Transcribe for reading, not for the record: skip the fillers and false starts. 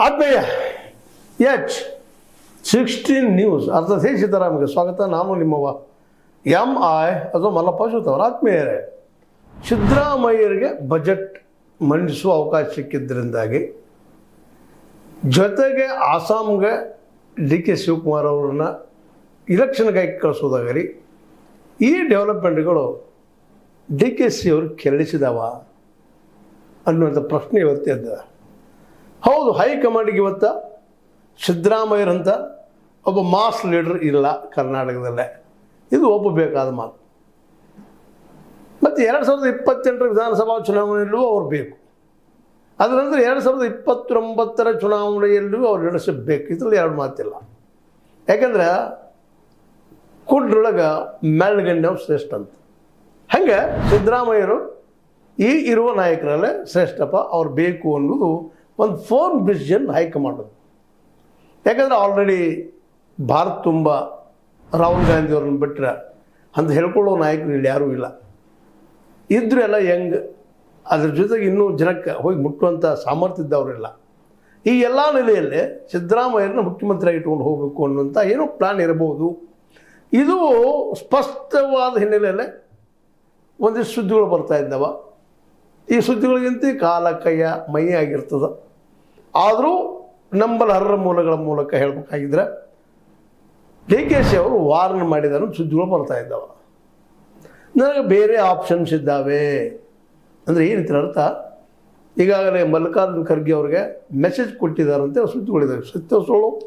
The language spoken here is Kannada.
ಆತ್ಮೀಯ H16 ನ್ಯೂಸ್ ಅರ್ಥಾತ್ ಸಿದ್ದರಾಮಯ್ಯ ಸ್ವಾಗತ. ನಾನು ನಿಮ್ಮವ MI ಅಥವಾ ಮಲ್ಲಪ್ಪ ಜೋತವರ. ಆತ್ಮೀಯರೇ, ಸಿದ್ದರಾಮಯ್ಯರಿಗೆ ಬಜೆಟ್ ಮಂಡಿಸುವ ಅವಕಾಶ ಸಿಕ್ಕಿದ್ದರಿಂದಾಗಿ ಜೊತೆಗೆ ಆಸಾಮ್ಗೆ DK ಶಿವಕುಮಾರ್ ಅವ್ರನ್ನ ಇಲೆಕ್ಷನ್ಗೆ ಕಳಿಸೋದಾಗಲಿ ಈ ಡೆವಲಪ್ಮೆಂಟ್ಗಳು DKC ಅವ್ರಿಗೆ ಕೆರಳಿಸಿದವ ಅನ್ನುವಂಥ ಪ್ರಶ್ನೆ ಇವತ್ತಿದ್ದ. ಹೌದು, ಹೈಕಮಾಂಡಿಗೆ ಇವತ್ತು ಸಿದ್ದರಾಮಯ್ಯರಂಥ ಒಬ್ಬ ಮಾಸ್ ಲೀಡರ್ ಇಲ್ಲ ಕರ್ನಾಟಕದಲ್ಲೇ. ಇದು ಒಪ್ಪಬೇಕಾದ ಮಾತು. ಮತ್ತು 2028 ವಿಧಾನಸಭಾ ಚುನಾವಣೆಯಲ್ಲೂ ಅವ್ರು ಬೇಕು. ಅದರ ನಂತರ 2029 ಚುನಾವಣೆಯಲ್ಲೂ ಅವ್ರು ನಡೆಸಬೇಕು. ಇದರಲ್ಲಿ ಎರಡು ಮಾತಿಲ್ಲ. ಯಾಕಂದ್ರೆ ಕುಡ್ರೊಳಗೆ ಮೆಳ್ಗಣ್ಣವ್ರು ಶ್ರೇಷ್ಠ ಅಂತ. ಹಾಗೆ ಸಿದ್ದರಾಮಯ್ಯರು ಈ ಇರುವ ನಾಯಕರಲ್ಲೇ ಶ್ರೇಷ್ಠಪ್ಪ, ಅವ್ರು ಬೇಕು ಅನ್ನೋದು ಒಂದು ಫೋನ್ ಡಿಸಿಷನ್ ಹೈಕಮಾಂಡ್. ಯಾಕಂದರೆ ಆಲ್ರೆಡಿ ಭಾರತ ತುಂಬ ರಾಹುಲ್ ಗಾಂಧಿ ಅವ್ರನ್ನ ಬಿಟ್ಟರೆ ಅಂತ ಹೇಳ್ಕೊಳ್ಳೋ ನಾಯಕರು ಇಲ್ಲಿ ಯಾರೂ ಇಲ್ಲ. ಇದ್ರೂ ಎಲ್ಲ ಯಂಗ್, ಅದ್ರ ಜೊತೆಗೆ ಇನ್ನೂ ಜನಕ್ಕೆ ಹೋಗಿ ಮುಟ್ಟುವಂಥ ಸಾಮರ್ಥ್ಯ ಇದ್ದವರಿಲ್ಲ. ಈ ಎಲ್ಲ ನೆಲೆಯಲ್ಲಿ ಸಿದ್ದರಾಮಯ್ಯರನ್ನ ಮುಖ್ಯಮಂತ್ರಿಯಾಗಿ ಇಟ್ಕೊಂಡು ಹೋಗಬೇಕು ಅನ್ನುವಂಥ ಏನೋ ಪ್ಲ್ಯಾನ್ ಇರಬಹುದು. ಇದು ಸ್ಪಷ್ಟವಾದ ಹಿನ್ನೆಲೆಯಲ್ಲೇ ಒಂದಿಷ್ಟು ಸುದ್ದಿಗಳು ಬರ್ತಾ ಇದ್ದಾವ. ಈ ಸುದ್ದಿಗಳಿಗಿಂತ ಕಾಲ ಕೈಯ ಮೈ ಆಗಿರ್ತದೆ. ಆದರೂ ನಂಬಲ್ ಹರ್ರ ಮೂಲಗಳ ಮೂಲಕ ಹೇಳಬೇಕಾಗಿದ್ರೆ DKC ಅವರು ವಾರ್ನ್ ಮಾಡಿದಾರ ಸುದ್ದಿಗಳು ಬರ್ತಾ ಇದ್ದಾವೆ. ನನಗೆ ಬೇರೆ ಆಪ್ಷನ್ಸ್ ಇದ್ದಾವೆ ಅಂದರೆ ಏನಂತ ಅರ್ಥ, ಈಗಾಗಲೇ ಮಲ್ಲಿಕಾರ್ಜುನ ಖರ್ಗೆ ಅವ್ರಿಗೆ ಮೆಸೇಜ್ ಕೊಟ್ಟಿದ್ದಾರಂತೆ ಸುದ್ದಿಗಳಿದ್ದಾವೆ. ಸತ್ಯ ಸುಳ್ಳು